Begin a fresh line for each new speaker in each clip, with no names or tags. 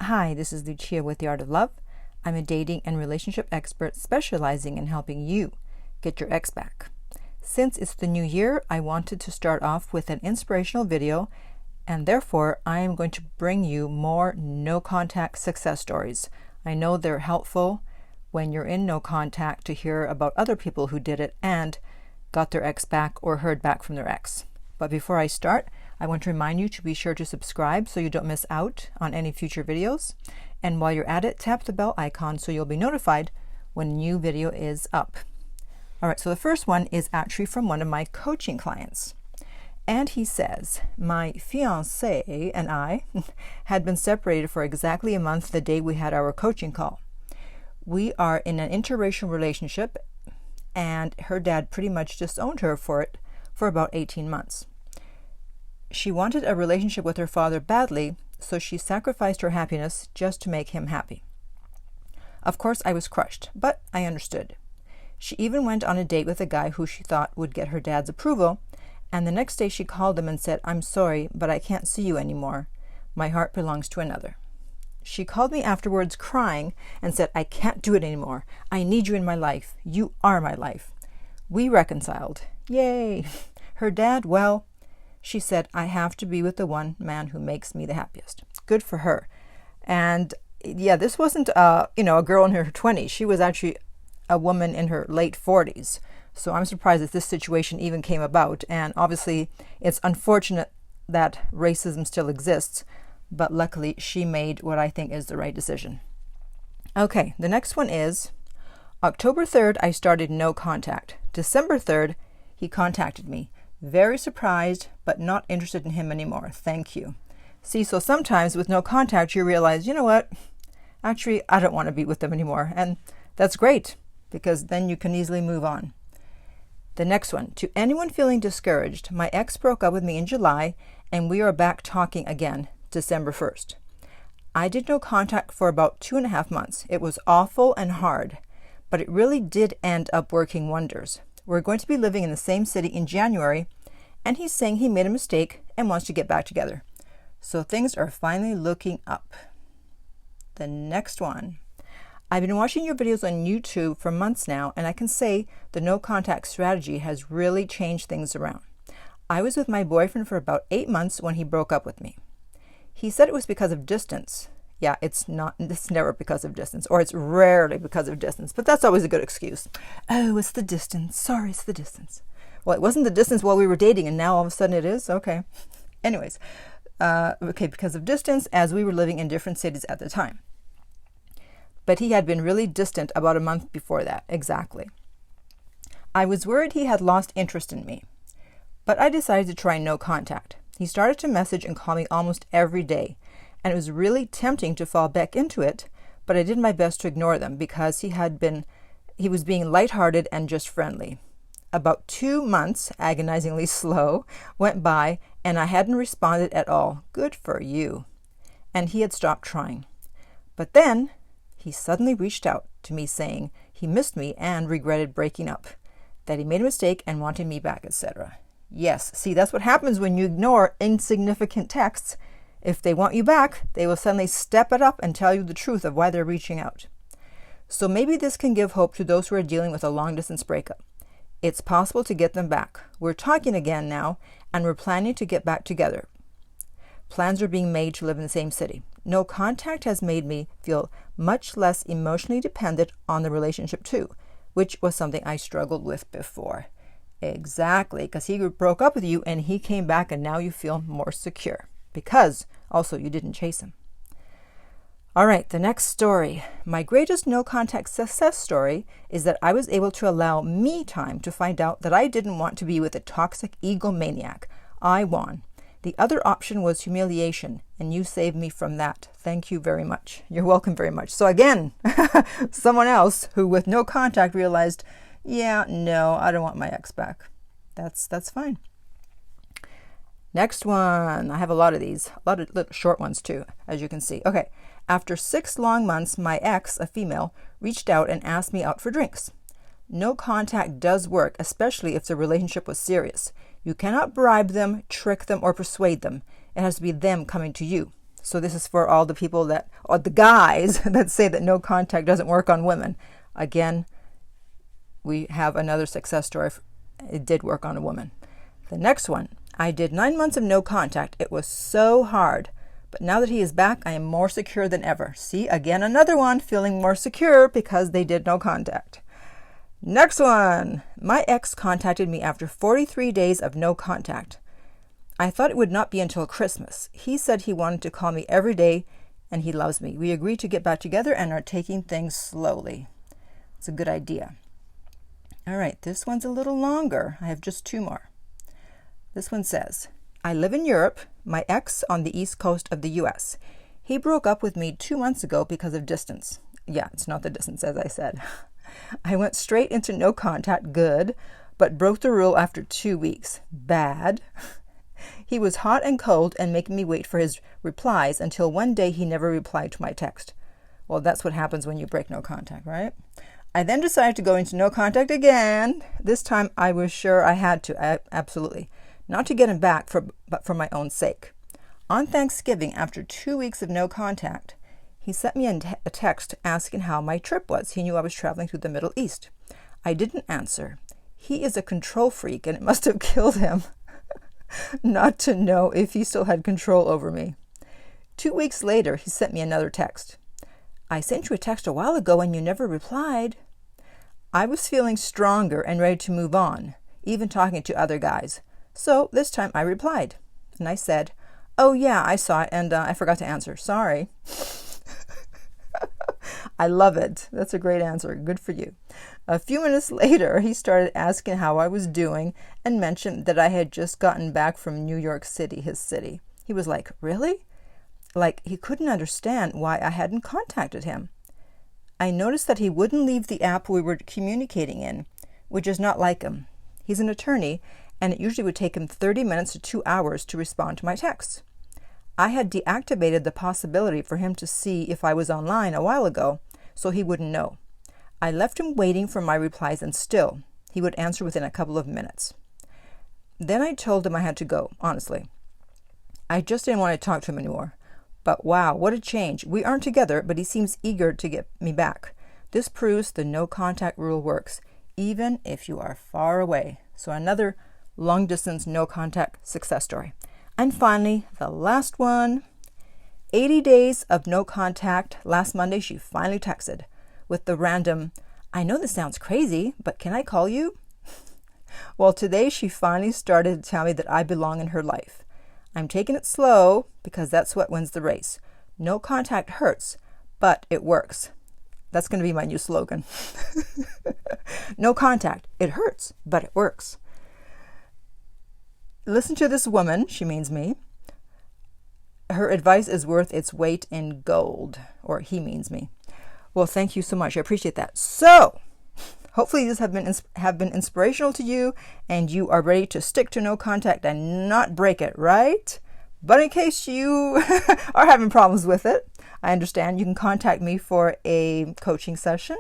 Hi, this is Lucia with The Art of Love. I'm a dating and relationship expert specializing in helping you get your ex back. Since it's the new year, I wanted to start off with an inspirational video, and therefore I am going to bring you more no-contact success stories. I know they're helpful when you're in no contact to hear about other people who did it and got their ex back or heard back from their ex. But before I start, I want to remind you to be sure to subscribe so you don't miss out on any future videos. And while you're at it, tap the bell icon so you'll be notified when a new video is up. All right, so the first one is actually from one of my coaching clients. And he says, my fiancé and I had been separated for exactly a month the day we had our coaching call. We are in an interracial relationship, and her dad pretty much disowned her for it for about 18 months. She wanted a relationship with her father badly, so she sacrificed her happiness just to make him happy. Of course, I was crushed, but I understood. She even went on a date with a guy who she thought would get her dad's approval, and the next day she called him and said, "I'm sorry, but I can't see you anymore. My heart belongs to another." She called me afterwards crying and said, "I can't do it anymore. I need you in my life. You are my life." We reconciled. Yay! Her dad, well, she said, "I have to be with the one man who makes me the happiest." Good for her. And yeah, this wasn't a girl in her 20s. She was actually a woman in her late 40s. So I'm surprised that this situation even came about. And obviously, it's unfortunate that racism still exists, but luckily she made what I think is the right decision. Okay, the next one is October 3rd, I started no contact. December 3rd, he contacted me. Very surprised, but not interested in him anymore. Thank you. See, so sometimes with no contact, you realize, you know what? Actually, I don't want to be with them anymore. And that's great, because then you can easily move on. The next one, to anyone feeling discouraged, my ex broke up with me in July, and we are back talking again, December 1st. I did no contact for about 2.5 months. It was awful and hard, but it really did end up working wonders. We're going to be living in the same city in January, and he's saying he made a mistake and wants to get back together. So things are finally looking up. The next one. I've been watching your videos on YouTube for months now, and I can say the no contact strategy has really changed things around. I was with my boyfriend for about 8 months when he broke up with me. He said it was because of distance. Yeah, it's never because of distance, or it's rarely because of distance, but that's always a good excuse. Oh, it's the distance. Sorry, it's the distance. Well, it wasn't the distance while we were dating, and now all of a sudden it is? Okay. Anyways, because of distance, as we were living in different cities at the time. But he had been really distant about a month before that, exactly. I was worried he had lost interest in me, but I decided to try no contact. He started to message and call me almost every day, and it was really tempting to fall back into it, but I did my best to ignore them because he was being lighthearted and just friendly. About 2 months, agonizingly slow, went by, and I hadn't responded at all. Good for you. And he had stopped trying. But then he suddenly reached out to me saying he missed me and regretted breaking up, that he made a mistake and wanted me back, etc. Yes, see, that's what happens when you ignore insignificant texts. If they want you back, they will suddenly step it up and tell you the truth of why they're reaching out. So maybe this can give hope to those who are dealing with a long-distance breakup. It's possible to get them back. We're talking again now, and we're planning to get back together. Plans are being made to live in the same city. No contact has made me feel much less emotionally dependent on the relationship too, which was something I struggled with before. Exactly, because he broke up with you and he came back and now you feel more secure. Because also you didn't chase him. All right, the next story. My greatest no-contact success story is that I was able to allow me time to find out that I didn't want to be with a toxic egomaniac. I won. The other option was humiliation, and you saved me from that. Thank you very much. You're welcome very much. So again, someone else who with no contact realized, yeah, no, I don't want my ex back. That's fine. Next one. I have a lot of these, a lot of little short ones too, as you can see. Okay. After 6 long months, my ex, a female, reached out and asked me out for drinks. No contact does work, especially if the relationship was serious. You cannot bribe them, trick them, or persuade them. It has to be them coming to you. So this is for all the people or the guys that say that no contact doesn't work on women. Again, we have another success story. It did work on a woman. The next one, I did 9 months of no contact. It was so hard. But now that he is back, I am more secure than ever. See, again, another one, feeling more secure because they did no contact. Next one, my ex contacted me after 43 days of no contact. I thought it would not be until Christmas. He said he wanted to call me every day and he loves me. We agreed to get back together and are taking things slowly. It's a good idea. All right, this one's a little longer. I have just 2 more. This one says, I live in Europe, my ex on the east coast of the U.S. He broke up with me 2 months ago because of distance. Yeah, it's not the distance, as I said. I went straight into no contact, good, but broke the rule after 2 weeks, bad. He was hot and cold and making me wait for his replies until one day he never replied to my text. Well, that's what happens when you break no contact, right? I then decided to go into no contact again. This time I was sure I had to, absolutely. Not to get him back, but for my own sake. On Thanksgiving, after 2 weeks of no contact, he sent me a text asking how my trip was. He knew I was traveling through the Middle East. I didn't answer. He is a control freak, and it must have killed him not to know if he still had control over me. 2 weeks later, he sent me another text. I sent you a text a while ago and you never replied. I was feeling stronger and ready to move on, even talking to other guys. So this time I replied, and I said, oh yeah, I saw it, and I forgot to answer. Sorry. I love it. That's a great answer. Good for you. A few minutes later, he started asking how I was doing and mentioned that I had just gotten back from New York City, his city. He was like, really? Like he couldn't understand why I hadn't contacted him. I noticed that he wouldn't leave the app we were communicating in, which is not like him. He's an attorney, and it usually would take him 30 minutes to 2 hours to respond to my texts. I had deactivated the possibility for him to see if I was online a while ago, so he wouldn't know. I left him waiting for my replies, and still, he would answer within a couple of minutes. Then I told him I had to go, honestly. I just didn't want to talk to him anymore. But wow, what a change. We aren't together, but he seems eager to get me back. This proves the no contact rule works, even if you are far away. So another long distance no contact success story. And finally, the last one. 80 days of no contact. Last Monday, she finally texted with the random, I know this sounds crazy, but can I call you? Well, today she finally started to tell me that I belong in her life. I'm taking it slow because that's what wins the race. No contact hurts, but it works. That's going to be my new slogan. No contact. It hurts, but it works. Listen to this woman. She means me. Her advice is worth its weight in gold. Or he means me. Well, thank you so much. I appreciate that. So, hopefully these have been inspirational to you and you are ready to stick to no contact and not break it, right? But in case you are having problems with it, I understand. You can contact me for a coaching session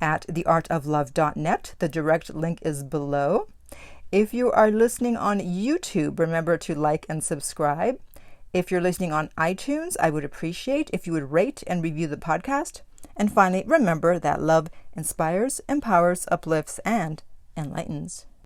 at theartoflove.net. The direct link is below. If you are listening on YouTube, remember to like and subscribe. If you're listening on iTunes, I would appreciate if you would rate and review the podcast. And finally, remember that love inspires, empowers, uplifts, and enlightens.